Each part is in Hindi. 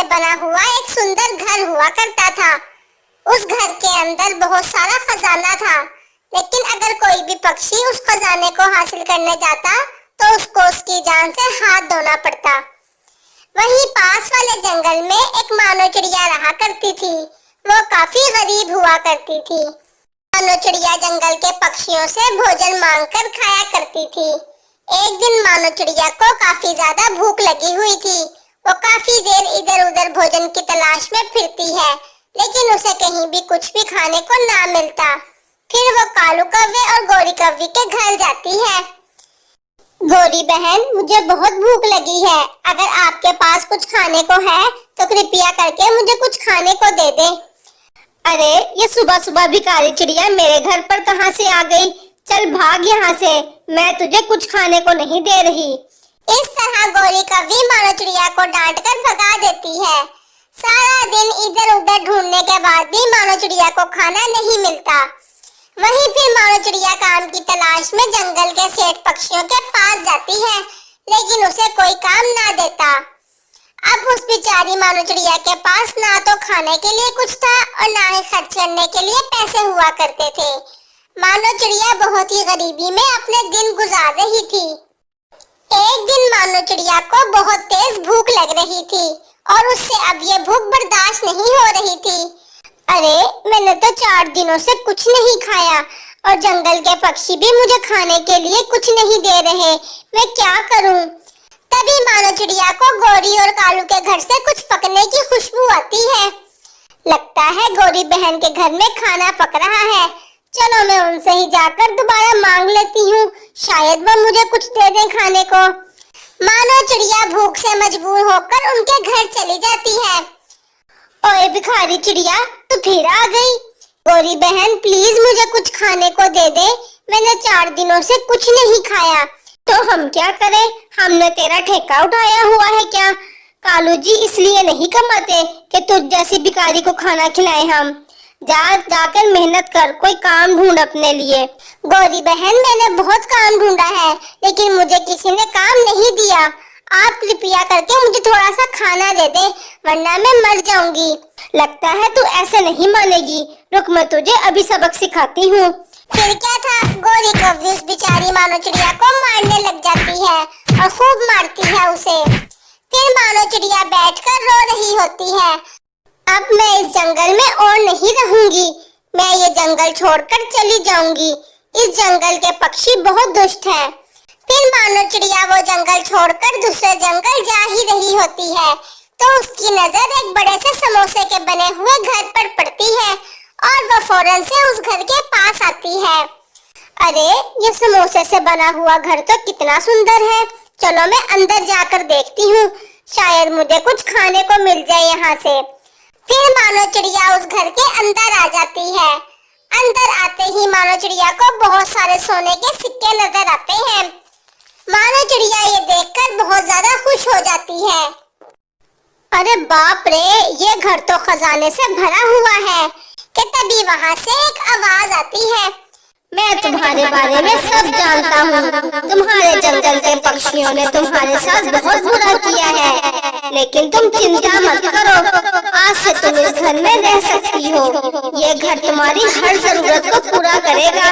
बना हुआ एक सुंदर घर हुआ करता था। उस घर के अंदर बहुत सारा खजाना था, लेकिन अगर कोई भी पक्षी उस खजाने को हासिल करने जाता तो उसको उसकी जान से हाथ धोना पड़ता। वहीं पास वाले जंगल में एक मानो चिड़िया रहा करती थी। वो काफी गरीब हुआ करती थी। मानो चिड़िया जंगल के पक्षियों से भोजन मांगकर खाया करती थी। एक दिन मानो चिड़िया को काफी ज्यादा भूख लगी हुई थी। वो काफी देर इधर उधर भोजन की तलाश में फिरती है, लेकिन उसे कहीं भी कुछ भी खाने को ना मिलता। फिर वो कालू कौवे और गोरी कौवी के घर जाती है। गोरी बहन, मुझे बहुत भूख लगी है। अगर आपके पास कुछ खाने को है तो कृपया करके मुझे कुछ खाने को दे दे। अरे, ये सुबह सुबह भिखारी चिड़िया मेरे घर पर कहाँ से आ गई? चल भाग यहाँ से, मैं तुझे कुछ खाने को नहीं दे रही। इस तरह गोरी कौवी मानो चिड़िया को डांटकर भगा देती है। सारा दिन इधर उधर ढूंढने के बाद भी मानो चिड़िया को खाना नहीं मिलता। वहीं फिर मानो चिड़िया काम की तलाश में जंगल के सेठ पक्षियों के पास जाती है, लेकिन उसे कोई काम ना देता। अब उस बेचारी मानो चिड़िया के पास ना तो खाने के लिए कुछ था और ना ही खर्च करने के लिए पैसे हुआ करते थे। मानो चिड़िया बहुत ही गरीबी में अपने दिन गुजार रही थी। एक दिन मानो चिड़िया को बहुत तेज भूख लग रही थी और उससे अब ये भूख बर्दाश्त नहीं हो रही थी। अरे, मैंने तो 4 दिनों से कुछ नहीं खाया और जंगल के पक्षी भी मुझे खाने के लिए कुछ नहीं दे रहे। मैं क्या करूं? तभी मानो चिड़िया को गोरी और कालू के घर से कुछ पकने की खुशबू आती है। लगता है गोरी बहन के घर में खाना पक रहा है। चलो मैं उनसे ही जाकर दोबारा मांग लेती हूँ, शायद वो मुझे कुछ दे दें खाने को। मानो चिड़िया भूख से मजबूर होकर उनके घर चली जाती है। ओए भिखारी चिड़िया, तू फिर आ गई। गोरी बहन, प्लीज मुझे कुछ खाने को दे दे। मैंने 4 दिनों से कुछ नहीं खाया। तो हम क्या करें? हमने तेरा ठेका उठाया हुआ है क्या? कालू जी इसलिए नहीं कमाते कि तुझ जैसी भिखारी को खाना खिलाएं हम। जाकर मेहनत कर, कोई काम ढूंढ अपने लिए। गोरी बहन, मैंने बहुत काम ढूंढा है, लेकिन मुझे किसी ने काम नहीं दिया। आप कृपया करके मुझे थोड़ा सा खाना दे दे, वरना मैं मर जाऊंगी। लगता है तू ऐसे नहीं मानेगी। रुक, मैं तुझे अभी सबक सिखाती हूँ। फिर क्या था, गोरी कौवी उस बेचारी मानो चिड़िया को मारने लग जाती है और खूब मारती है उसे। फिर मानो चिड़िया बैठकर रो रही होती है। अब मैं इस जंगल में और नहीं रहूंगी। मैं ये जंगल छोड़कर चली जाऊंगी। इस जंगल के पक्षी बहुत दुष्ट हैं। फिर मानो चिड़िया वो जंगल छोड़कर दूसरे जंगल जा ही रही होती है, तो उसकी नजर एक बड़े से समोसे के बने हुए घर पर पड़ती है और वो फौरन से उस घर के पास आती है। अरे, ये समोसे से बना हुआ घर तो कितना सुंदर है। चलो मैं अंदर जाकर देखती हूँ, शायद मुझे कुछ खाने को मिल जाए यहाँ से। फिर मानो चिड़िया उस घर के अंदर आ जाती है। अंदर आते ही मानो चिड़िया को बहुत सारे सोने के सिक्के नजर आते हैं। मानो चिड़िया ये देखकर बहुत ज्यादा खुश हो जाती है। अरे बाप रे, ये घर तो खजाने से भरा हुआ है। कि तभी वहाँ से एक आवाज आती है। मैं तुम्हारे बारे में सब जानता हूँ। तुम्हारे जंगल के पक्षियों ने तुम्हारे साथ बहुत बुरा किया है, लेकिन तुम चिंता मत करो। आज से तुम इस घर में रह सकती हो। ये घर तुम्हारी हर जरूरत को पूरा करेगा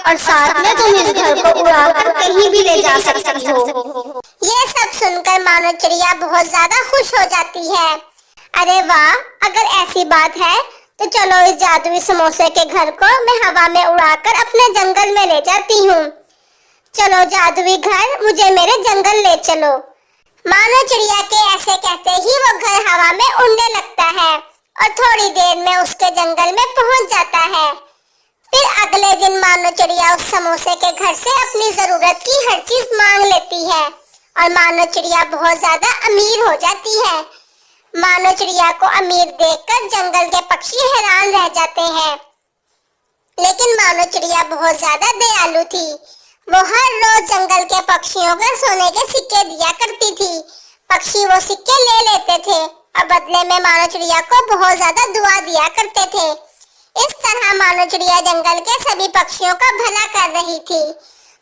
और साथ में तुम इस घर को उड़ाकर कहीं भी ले जा सकती हो। ये सब सुनकर मानो चिड़िया बहुत ज्यादा खुश हो जाती है। अरे वाह, अगर ऐसी बात है तो चलो इस जादुई समोसे के घर को मैं हवा में उड़ाकर अपने जंगल में ले जाती हूँ। चलो जादुई घर, मुझे मेरे जंगल ले चलो। मानो चिड़िया के ऐसे कहते ही वो घर हवा में उड़ने लगता है और थोड़ी देर में उसके जंगल में पहुंच जाता है। फिर अगले दिन मानो चिड़िया उस समोसे के घर से अपनी जरूरत की हर चीज मांग लेती है और मानो चिड़िया बहुत ज्यादा अमीर हो जाती है। मानो चिड़िया को अमीर देखकर जंगल के पक्षी हैरान रह जाते हैं, लेकिन मानो चिड़िया बहुत ज्यादा दयालु थी। वो हर रोज जंगल के पक्षियों को सोने के सिक्के दिया करती थी। पक्षी वो सिक्के ले लेते थे और बदले में मानो चिड़िया को बहुत ज्यादा दुआ दिया करते थे। इस तरह मानो चिड़िया जंगल के सभी पक्षियों का भला कर रही थी।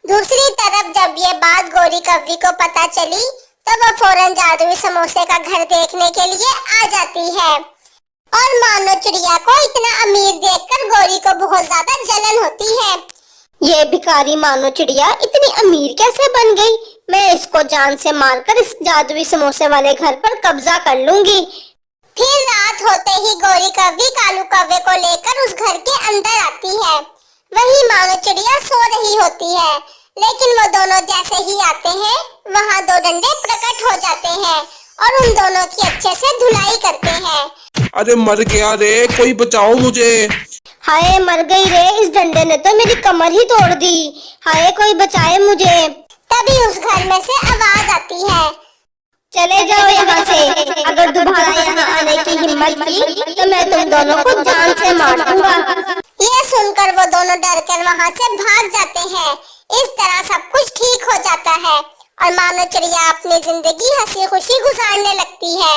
दूसरी तरफ जब ये बात गोरी कौवी को पता चली तो वो फौरन जादुई समोसे का घर देखने के लिए आ जाती है। और मानो चिड़िया को इतना अमीर देखकर गौरी को बहुत ज्यादा जलन होती है। ये भिखारी मानो चिड़िया इतनी अमीर कैसे बन गई? मैं इसको जान से मारकर इस जादुई समोसे वाले घर पर कब्जा कर लूंगी। फिर रात होते ही गौरी कौवी कालू कौवे को लेकर उस घर के अंदर आती है। वही मानो चिड़िया सो रही होती है, लेकिन वो दोनों जैसे ही आते हैं वहाँ दो डंडे प्रकट हो जाते हैं और उन दोनों की अच्छे से धुलाई करते हैं। अरे मर गया रे, कोई बचाओ मुझे। हाय मर गई रे, इस डंडे ने तो मेरी कमर ही तोड़ दी। हाय कोई बचाए मुझे। तभी उस घर में से आवाज आती है, चले जाओ यहाँ से, अगर दोबारा यहाँ आने की हिम्मत की तो मैं तुम दोनों को जान से मार दूंगा। ये सुनकर वो दोनों डरकर वहाँ से भाग जाते हैं। इस तरह सब कुछ ठीक हो जाता है और मानो चिड़िया अपनी जिंदगी हंसी खुशी गुजारने लगती है।